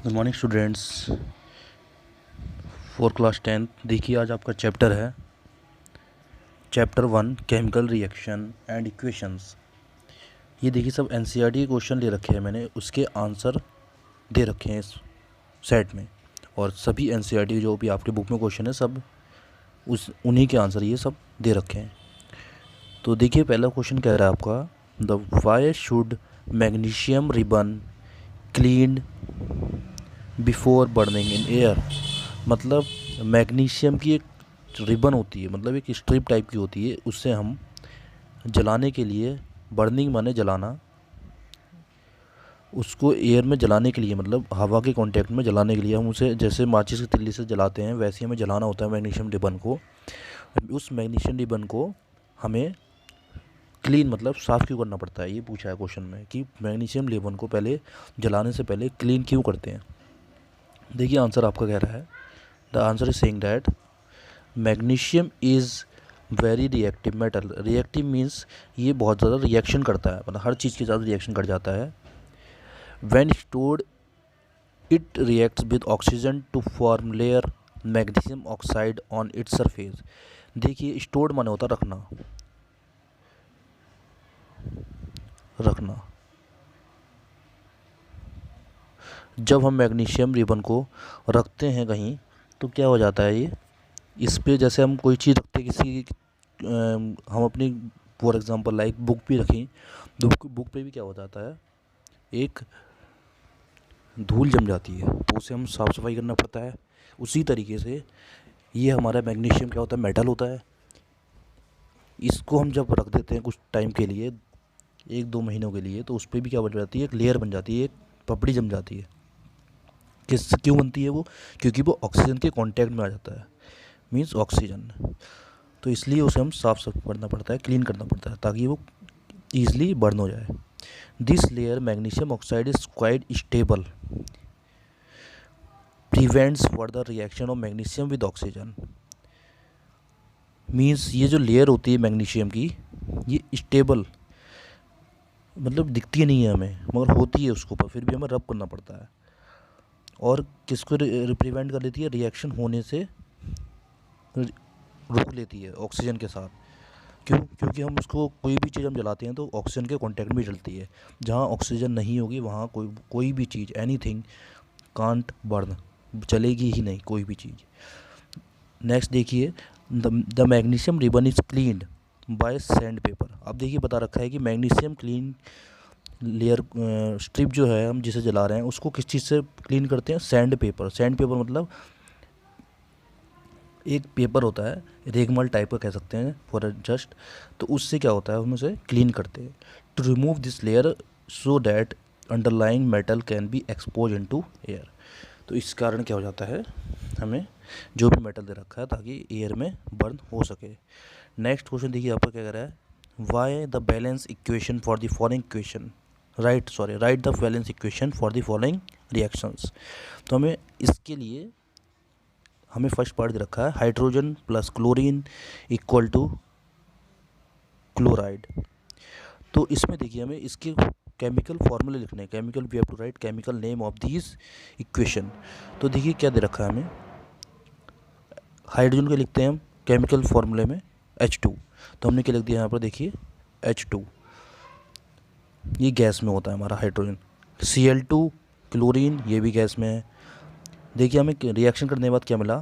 Good morning students. For class 10 देखिए आज आपका चैप्टर है chapter 1 chemical reaction and equations. ये देखिए सब एनसीईआरटी के क्वेश्चन ले रखे हैं मैंने, उसके आंसर दे रखे हैं इस सेट में। और सभी एनसीईआरटी जो भी आपके बुक में क्वेश्चन है सब उन्हीं के आंसर ये सब दे रखे हैं। तो देखिए पहला क्वेश्चन कह रहा है आपका the why should magnesium ribbon cleaned before burning in air. मतलब मैग्नीशियम की एक रिबन होती है, मतलब एक स्ट्रिप टाइप की होती है, उससे हम जलाने के लिए, बर्निंग माने जलाना, उसको एयर में जलाने के लिए मतलब हवा के कांटेक्ट में जलाने के लिए हम उसे जैसे माचिस की तिल्ली से जलाते हैं वैसे ही हमें जलाना होता है मैग्नीशियम रिबन को। उस मैग्नीशियम रिबन को हमें क्लीन मतलब साफ़ क्यों करना पड़ता है, ये पूछा है क्वेश्चन में कि मैग्नीशियम रिबन को पहले जलाने से पहले क्लीन क्यों करते हैं। देखिए आंसर आपका कह रहा है the answer is saying that magnesium is very reactive metal. Reactive means ये बहुत ज़्यादा रिएक्शन करता है, मतलब हर चीज़ के साथ रिएक्शन कर जाता है। When stored it reacts with oxygen to form layer magnesium oxide on its surface. देखिए स्टोर्ड माने होता रखना, रखना। जब हम मैग्नीशियम रिबन को रखते हैं कहीं तो क्या हो जाता है, ये इस पे जैसे हम कोई चीज़ रखते हैं किसी हम अपनी फॉर एग्जांपल लाइक बुक भी रखें तो बुक पे भी क्या हो जाता है, एक धूल जम जाती है तो उसे हम साफ़ सफाई करना पड़ता है। उसी तरीके से ये हमारा मैग्नीशियम क्या होता है, मेटल होता है। इसको हम जब रख देते हैं कुछ टाइम के लिए, 1-2 महीनों के लिए, तो उस पर भी क्या बन जाती है, एक लेयर बन जाती है, एक पपड़ी जम जाती है। किस क्यों बनती है वो, क्योंकि वो ऑक्सीजन के कांटेक्ट में आ जाता है, मीन्स ऑक्सीजन। तो इसलिए उसे हम साफ साफ करना पड़ता है, क्लीन करना पड़ता है ताकि वो ईजिली बर्न हो जाए। This layer magnesium oxide is quite stable, prevents further reaction of magnesium with oxygen. Means ये जो लेयर होती है मैग्नीशियम की, ये स्टेबल मतलब दिखती नहीं है हमें मगर होती है उसके ऊपर, फिर भी हमें रब करना पड़ता है। और किसको प्रिवेंट कर देती है, रिएक्शन होने से रोक लेती है ऑक्सीजन के साथ। क्यों, क्योंकि हम उसको कोई भी चीज़ हम जलाते हैं तो ऑक्सीजन के कांटेक्ट में जलती है। जहाँ ऑक्सीजन नहीं होगी वहाँ कोई भी चीज़, एनीथिंग कांट बर्न, चलेगी ही नहीं कोई भी चीज़। नेक्स्ट देखिए the magnesium ribbon is cleaned by sand paper. अब देखिए बता रखा है कि मैग्नीशियम क्लीन लेयर स्ट्रिप जो है हम जिसे जला रहे हैं उसको किस चीज़ से क्लीन करते हैं, सैंड पेपर। सैंड पेपर मतलब एक पेपर होता है, रेगमल टाइप का कह सकते हैं फॉर जस्ट, तो उससे क्या होता है हम उसे क्लीन करते हैं to remove this layer so that underlying metal can be expose into air. तो इस कारण क्या हो जाता है, हमें जो भी मेटल दे रखा है ताकि एयर में बर्न हो सके। नेक्स्ट क्वेश्चन देखिए आपका क्या कह रहा है, why the balance equation for the following equation write the balance equation for the following reactions. तो हमें फर्स्ट पार्ट दे रखा है hydrogen plus chlorine equal to chloride. तो इसमें देखिए हमें इसके केमिकल फार्मूले लिखने हैं, chemical we have to write chemical name of this equation. तो देखिए क्या दे रखा है हमें, हाइड्रोजन के लिखते हैं हम केमिकल फार्मूले में H2। तो हमने क्या लिख दिया यहाँ पर, देखिए H2 ये गैस में होता है हमारा हाइड्रोजन। Cl2 क्लोरीन ये भी गैस में है। देखिए हमें रिएक्शन करने के बाद क्या मिला,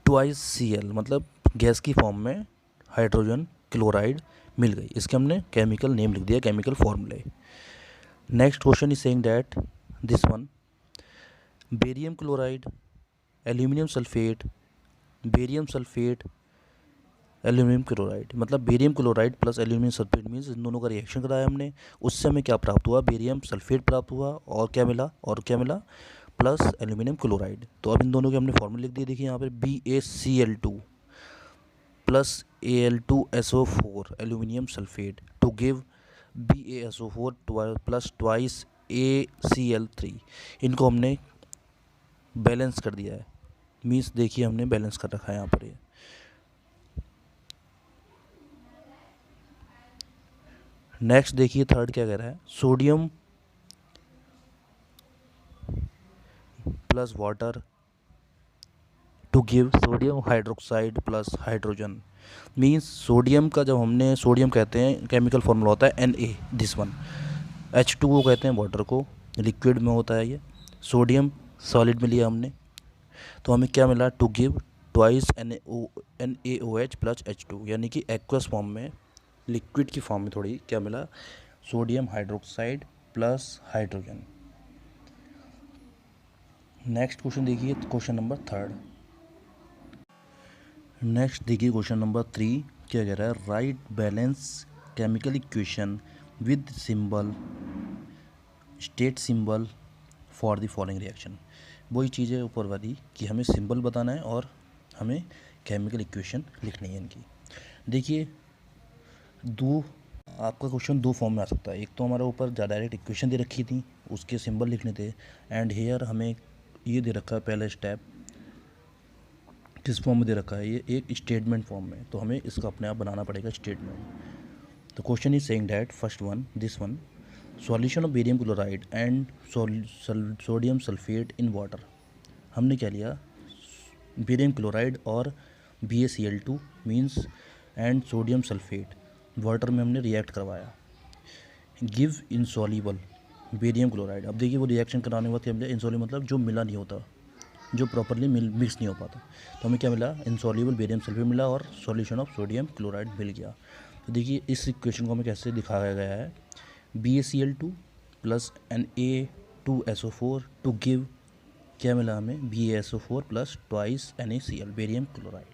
ट्वाइस Cl मतलब गैस की फॉर्म में हाइड्रोजन क्लोराइड मिल गई। इसके हमने केमिकल नेम लिख दिया, केमिकल फॉर्मूले। Next question is saying that this one barium chloride aluminium sulphate, barium sulphate aluminium chloride, मतलब barium chloride plus aluminium sulphate means इन दोनों का रिएक्शन कराया हमने, उससे हमें क्या प्राप्त हुआ, बेरियम सल्फेट प्राप्त हुआ और क्या मिला प्लस एल्यूमिनियम क्लोराइड। तो अब इन दोनों के हमने फॉर्मूले लिख दिए। देखिए यहाँ पर BaCl2 plus Al2SO4 aluminium sulphate to give BaSO4 plus twice ACl3। इनको हमने बैलेंस कर दिया है, मीन्स देखिए हमने बैलेंस कर रखा है यहाँ पर ये। नेक्स्ट देखिए थर्ड क्या कह रहा है, sodium plus water to give sodium hydroxide plus hydrogen. Means sodium का, जब हमने सोडियम कहते हैं केमिकल फॉर्मूला होता है Na, दिस वन। H2O कहते हैं वाटर को, लिक्विड में होता है ये। सोडियम सॉलिड में लिया हमने, तो हमें क्या मिला, to give twice NaOH plus H2, यानी कि एक्वस फॉर्म में, लिक्विड की फॉर्म में थोड़ी क्या मिला, sodium hydroxide plus hydrogen. Next question देखिए, क्वेश्चन नंबर 3। नेक्स्ट देखिए क्वेश्चन नंबर 3 क्या कह रहा है, write balance chemical equation with symbol state symbol for the following reaction. वही चीज़ है ऊपर वाली कि हमें सिंबल बताना है और हमें केमिकल इक्वेशन लिखनी है इनकी। देखिए आपका क्वेश्चन दो फॉर्म में आ सकता है। एक तो हमारा ऊपर डायरेक्ट इक्वेशन दे रखी थी, उसके सिंबल लिखने थे, एंड हेयर हमें ये दे रखा है पहला स्टेप, किस फॉर्म में दे रखा है, ये एक स्टेटमेंट फॉर्म में, तो हमें इसका अपने आप बनाना पड़ेगा स्टेटमेंट। तो question is saying that first one, this one, solution of barium chloride and sodium sulphate in water. हमने क्या लिया, बेरियम क्लोराइड और BaCl2 means and sodium sulphate water में हमने रिएक्ट करवाया, गिव इनसॉल्युबल बेरियम क्लोराइड। अब देखिए वो रिएक्शन कराने के बाद क्या मिला, इनसॉल्युबल मतलब जो मिला नहीं होता, जो प्रॉपरली मिक्स नहीं हो पाता, तो हमें क्या मिला, इनसॉल्युबल बेरियम सल्फेट मिला और सॉल्यूशन ऑफ सोडियम क्लोराइड मिल गया। तो देखिए इस इक्वेशन को हमें कैसे दिखाया गया है, BaCl2 plus Na2SO4 to give, क्या मिला हमें, BaSO4 plus twice NaCl barium chloride.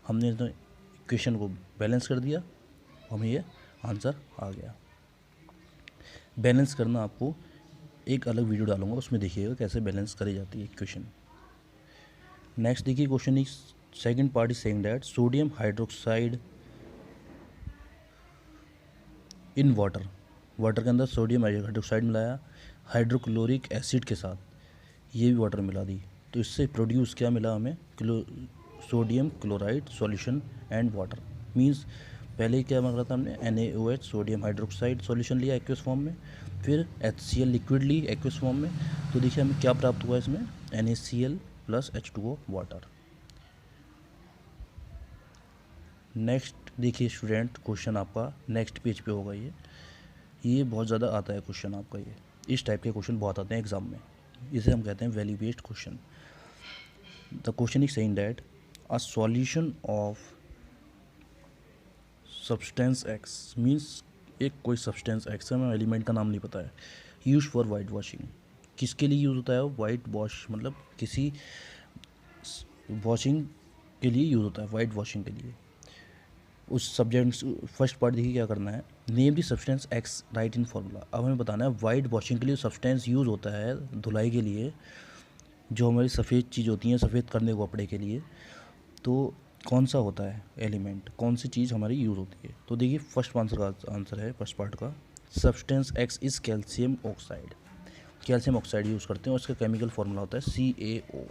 हमने तो इक्वेशन को बैलेंस कर दिया, हमें ये आंसर आ गया। बैलेंस करना आपको एक अलग वीडियो डालूंगा, उसमें देखिएगा कैसे बैलेंस करी जाती है इक्वेशन। नेक्स्ट देखिए question is second part is saying that sodium hydroxide in water, water के अंदर सोडियम हाइड्रोक्साइड मिलाया हाइड्रोक्लोरिक एसिड के साथ, ये भी वाटर मिला दी, तो इससे प्रोड्यूस क्या मिला हमें, sodium chloride solution and water. Means पहले क्या मांग रहा था हमने, NaOH सोडियम हाइड्रोक्साइड सॉल्यूशन लिया एक्वस फॉर्म में, फिर HCl लिक्विड ली एक्वस फॉर्म में, तो देखिए हमें क्या प्राप्त हुआ इसमें, NaCl plus H2O water. Next देखिए स्टूडेंट, क्वेश्चन आपका नेक्स्ट पेज पे होगा, ये बहुत ज़्यादा आता है क्वेश्चन आपका, ये इस टाइप के क्वेश्चन बहुत आते हैं एग्जाम में, इसे हम कहते हैं value based question. The question is saying that a solution of substance x, means एक कोई सब्सटेंस एक्स है, हमें एलिमेंट का नाम नहीं पता है, यूज फॉर वाइट वॉशिंग, किसके लिए यूज़ होता है, वाइट वॉश मतलब किसी वॉशिंग के लिए यूज़ होता है, वाइट वॉशिंग के लिए। उस सब्जेक्ट फर्स्ट पार्ट देखिए क्या करना है, name the substance x right in formula. अब हमें बताना है वाइट वॉशिंग के लिए सब्सटेंस यूज़ होता है धुलाई के लिए, जो हमारी सफ़ेद चीज़ होती है सफ़ेद करने को कपड़े के लिए, तो कौन सा होता है एलिमेंट, कौन सी चीज़ हमारी यूज़ होती है। तो देखिए फर्स्ट आंसर का आंसर है फर्स्ट पार्ट का, substance x is calcium oxide, calcium oxide use करते हैं और इसका केमिकल फार्मूला होता है CaO।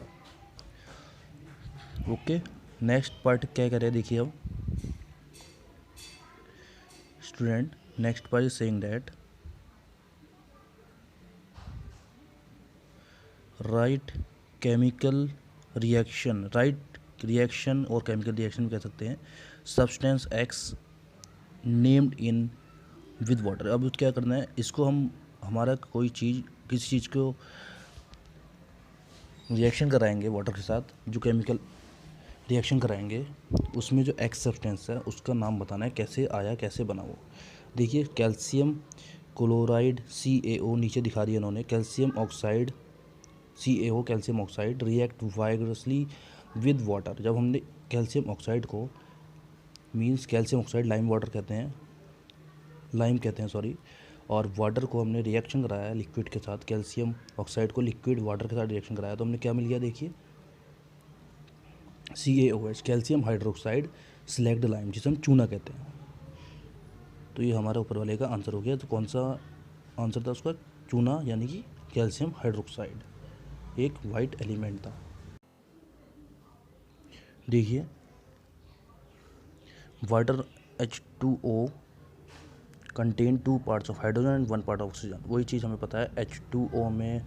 ओके, नेक्स्ट पार्ट क्या कह रहे हैं देखिए अब student, next part is saying that right chemical reaction, right reaction और केमिकल रिएक्शन कह सकते हैं, substance x named in with water. अब क्या करना है, इसको हम हमारा कोई चीज़ किसी चीज़ को रिएक्शन कराएंगे वाटर के साथ, जो केमिकल रिएक्शन कराएंगे उसमें जो एक्स सब्सटेंस है उसका नाम बताना है, कैसे आया कैसे बना वो। देखिए कैल्शियम क्लोराइड CaO नीचे दिखा दिया इन्होंने, calcium oxide CaO calcium oxide react vigorously with water. जब हमने कैल्शियम ऑक्साइड को, means calcium oxide lime water कहते हैं, लाइम कहते हैं सॉरी, और वाटर को हमने रिएक्शन कराया लिक्विड के साथ, कैल्शियम ऑक्साइड को लिक्विड वाटर के साथ रिएक्शन कराया, तो हमने क्या मिल गया देखिए CaOH calcium hydroxide slagged lime, जिसे हम चूना कहते हैं। तो ये हमारा ऊपर वाले का आंसर हो गया। तो कौन सा आंसर था उसका, चूना, यानी कि कैल्शियम हाइड्रोक्साइड, एक वाइट एलिमेंट था। देखिए water H2O contain 2 parts of hydrogen and 1 part of oxygen. वही चीज़ हमें पता है, H2O में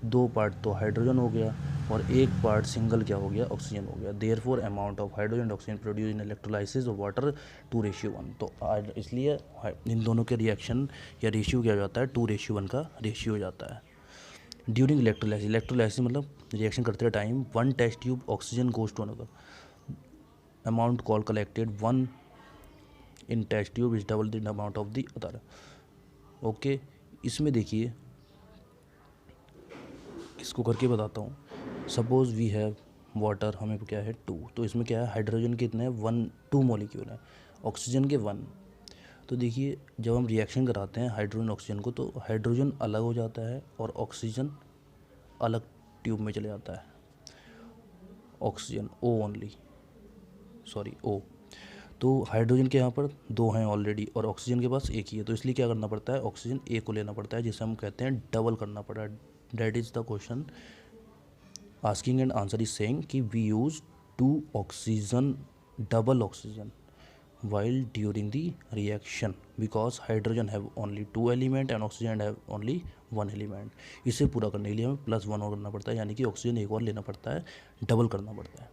2 पार्ट तो हाइड्रोजन हो गया और एक पार्ट सिंगल क्या हो गया, ऑक्सीजन हो गया। Therefore amount of hydrogen and oxygen produce in electrolysis of water 2:1। तो इसलिए इन दोनों के रिएक्शन या रेशियो क्या हो जाता है, 2:1 का रेशियो हो जाता है। ड्यूरिंग इलेक्ट्रोलाइसिस, इलेक्ट्रोलाइसिस मतलब रिएक्शन करते time 1 test tube oxygen goes to another, amount call collected 1 in test tube is double the amount of the other. Okay, इसमें देखिए, इसको करके बताता हूँ। सपोज वी हैव वाटर, हमें क्या है 2, तो इसमें क्या है, हाइड्रोजन के कितने हैं, 2 मॉलिक्यूल हैं, ऑक्सीजन के 1। तो देखिए जब हम रिएक्शन कराते हैं हाइड्रोजन ऑक्सीजन को, तो हाइड्रोजन अलग हो जाता है और ऑक्सीजन अलग ट्यूब में चले जाता है, ऑक्सीजन ओ ओनली, सॉरी ओ। तो हाइड्रोजन के यहाँ पर 2 हैं ऑलरेडी और ऑक्सीजन के पास 1 ही है, तो इसलिए क्या करना पड़ता है, ऑक्सीजन ए को लेना पड़ता है, जिसे हम कहते हैं डबल करना पड़ा है। That is the question asking and answer is saying कि we use 2 oxygen, double oxygen while during the reaction because hydrogen have only 2 element and oxygen have only 1 element। इसे पूरा करने के लिए हमें +1 और करना पड़ता है, यानी कि ऑक्सीजन एक और लेना पड़ता है, डबल करना पड़ता है।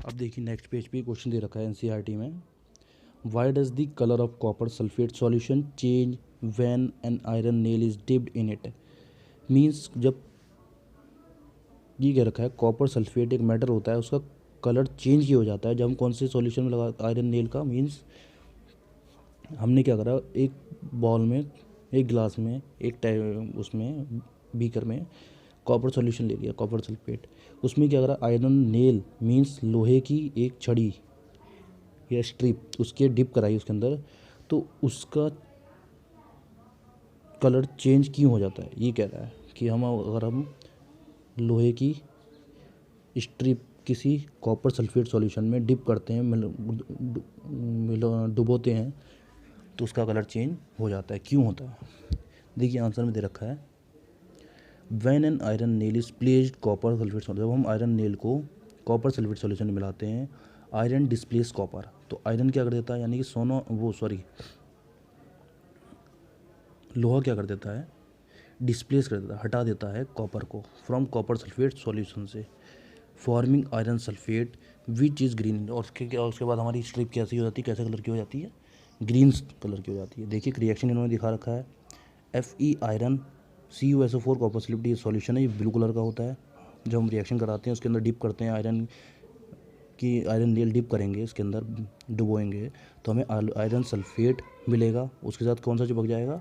अब देखिए नेक्स्ट पेज पे क्वेश्चन दे रखा है एनसीईआरटी में, why does the colour of copper sulphate solution change when an iron nail is dipped in it. Means जब ये कह रखा है कॉपर सल्फेट एक मेटल होता है, उसका कलर चेंज ही हो जाता है जब हम कौन से सॉल्यूशन में लगा आयरन नेल का। मीन्स हमने क्या करा, एक बॉल में, एक ग्लास में, एक उसमें बीकर में कॉपर सॉल्यूशन ले लिया, कॉपर सल्फेट, उसमें क्या करा, आयरन नेल मीन्स लोहे की एक छड़ी या स्ट्रिप उसके डिप कराई उसके अंदर, तो उसका कलर चेंज क्यों हो जाता है। ये कह रहा है कि अगर हम लोहे की स्ट्रिप किसी कॉपर सल्फेट सॉल्यूशन में डिप करते हैं, डुबोते हैं, तो उसका कलर चेंज हो जाता है। क्यों होता है, देखिए आंसर में दे रखा है, when an iron nail is placed copper sulphate solution, जब हम आयरन नेल को कॉपर सल्फेट सॉल्यूशन में मिलाते हैं, आयरन डिस्प्लेस कॉपर, तो आयरन क्या कर देता है, यानी कि लोहा क्या कर देता है, डिस्प्लेस कर देता है, हटा देता है कॉपर को फ्रॉम कॉपर सल्फेट सॉल्यूशन से, forming iron sulphate which is green. और उसके बाद हमारी स्ट्रिप कैसी हो जाती है, कैसे कलर की हो जाती है, ग्रीन कलर की हो जाती है। देखिए रिएक्शन इन्होंने दिखा रखा है, Fe iron CuSO4 copper sulphate, ये सॉल्यूशन है, ये ब्लू कलर का होता है। जब हम रिएक्शन कराते हैं उसके अंदर डिप करते हैं, आयरन नेल डिप करेंगे, इसके अंदर डुबोएंगे, तो हमें आयरन सल्फेट मिलेगा, उसके साथ कौन सा चिपक जाएगा,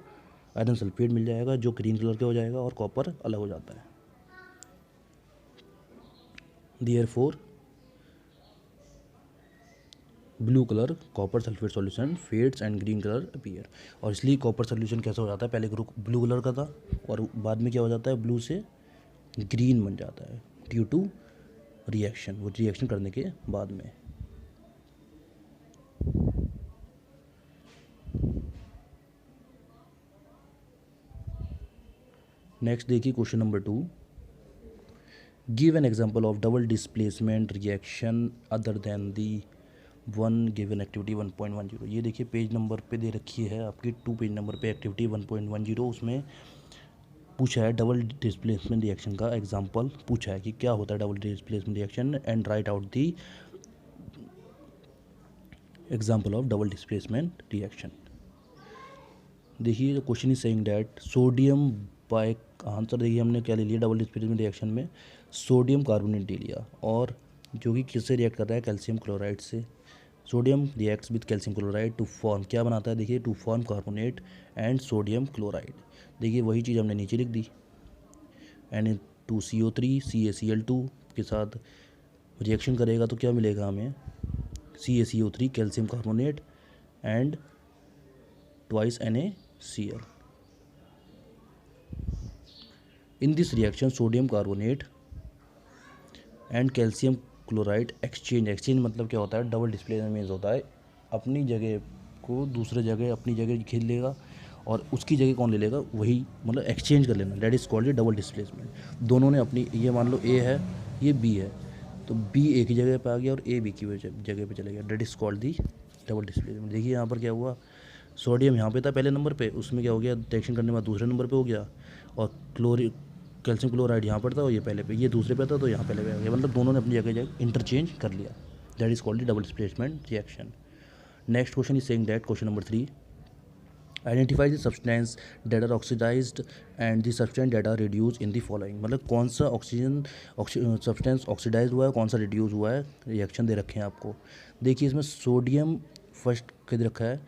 आयरन सल्फेट मिल जाएगा जो ग्रीन कलर का हो जाएगा और कॉपर अलग हो जाता है। Therefore blue colour copper sulphate solution fades and green colour appear. और इसलिए कॉपर सॉल्यूशन कैसा हो जाता है, पहले ब्लू कलर का था और बाद में क्या हो जाता है, ब्लू से ग्रीन बन जाता है ड्यू टू रिएक्शन, वो रिएक्शन करने के बाद में। नेक्स्ट देखिए question number 2, give an example of double displacement reaction other than the one given activity 1.10। ये देखिए पेज नंबर पे दे रखी है आपकी 2 पेज नंबर पे एक्टिविटी 1.10, उसमें पूछा है डबल डिस्प्लेसमेंट रिएक्शन का एग्जांपल पूछा है कि क्या होता है double displacement reaction and write out the example of double displacement reaction. देखिए question is saying that sodium by, answer देखिए हमने क्या ले लिया, डबल डिस्प्लेसमेंट रिएक्शन में सोडियम कार्बोनेट ले लिया, और जो कि किससे रिएक्ट कर रहा है, कैल्शियम क्लोराइड से। Sodium reacts with calcium chloride to form, क्या बनाता है, देखिए to form carbonate and sodium chloride. देखिए वही चीज़ हमने नीचे लिख दी, Na2CO3 CaCl2 के साथ रिएक्शन करेगा तो क्या मिलेगा हमें, CaCO3 calcium carbonate and twice NaCl। In this reaction sodium carbonate and calcium chloride exchange मतलब क्या होता है, डबल डिस्प्लेसमेंट मीन्स होता है अपनी जगह को दूसरे जगह अपनी जगह खींच लेगा और उसकी जगह कौन ले लेगा, वही मतलब एक्सचेंज कर लेना, that is called A double displacement. दोनों ने अपनी, ये मान लो ए है ये बी है, तो बी एक ही जगह पे आ गया और ए बी की जगह पे चले गया, that is called the double displacement. देखिए यहाँ पर क्या हुआ, सोडियम यहाँ पे था पहले नंबर पे, उसमें क्या हो गया, रिएक्शन करने के बाद दूसरे नंबर पे हो गया, और कैल्शियम क्लोराइड यहाँ पर था और ये पहले पे, ये दूसरे पे था तो यहाँ पहले पे आ गया, मतलब दोनों ने अपनी जगह जगह इंटरचेंज कर लिया। That is called double displacement reaction. Next question is saying that, question number 3, identify the substance that are oxidized and the substance that are reduce in the following, मतलब कौन सा ऑक्सीजन सब्सटेंस ऑक्सीडाइज हुआ है, कौन सा reduce हुआ है, reaction दे रखे हैं आपको। देखिए इसमें सोडियम फर्स्ट कह रखा है,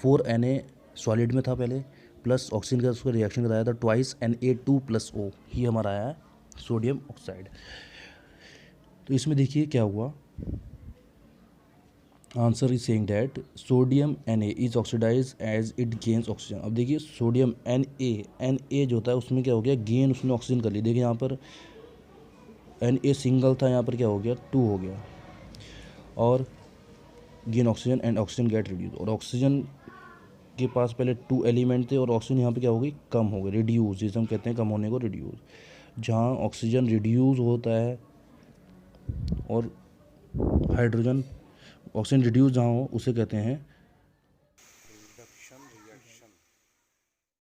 4Na सॉलिड में था पहले, प्लस ऑक्सीजन का उसका रिएक्शन कराया था ट्वाइस Na2+O, ये हमारा आया है सोडियम ऑक्साइड। तो इसमें देखिए क्या हुआ, answer is saying that sodium Na is oxidize as it gains oxygen. अब देखिए सोडियम Na जो होता है उसमें क्या हो गया, गेन उसने ऑक्सीजन कर ली। देखिए यहाँ पर Na सिंगल था, यहाँ पर क्या हो गया 2 हो गया, और gain oxygen and oxygen get reduce, और ऑक्सीजन के पास पहले 2 एलिमेंट थे और ऑक्सीजन यहाँ पे क्या हो गई, कम हो गई, रिड्यूस, जिसे हम कहते हैं कम होने को रिड्यूस। जहाँ ऑक्सीजन रिड्यूस होता है और हाइड्रोजन, ऑक्सीजन रिड्यूस जहाँ हो उसे कहते हैं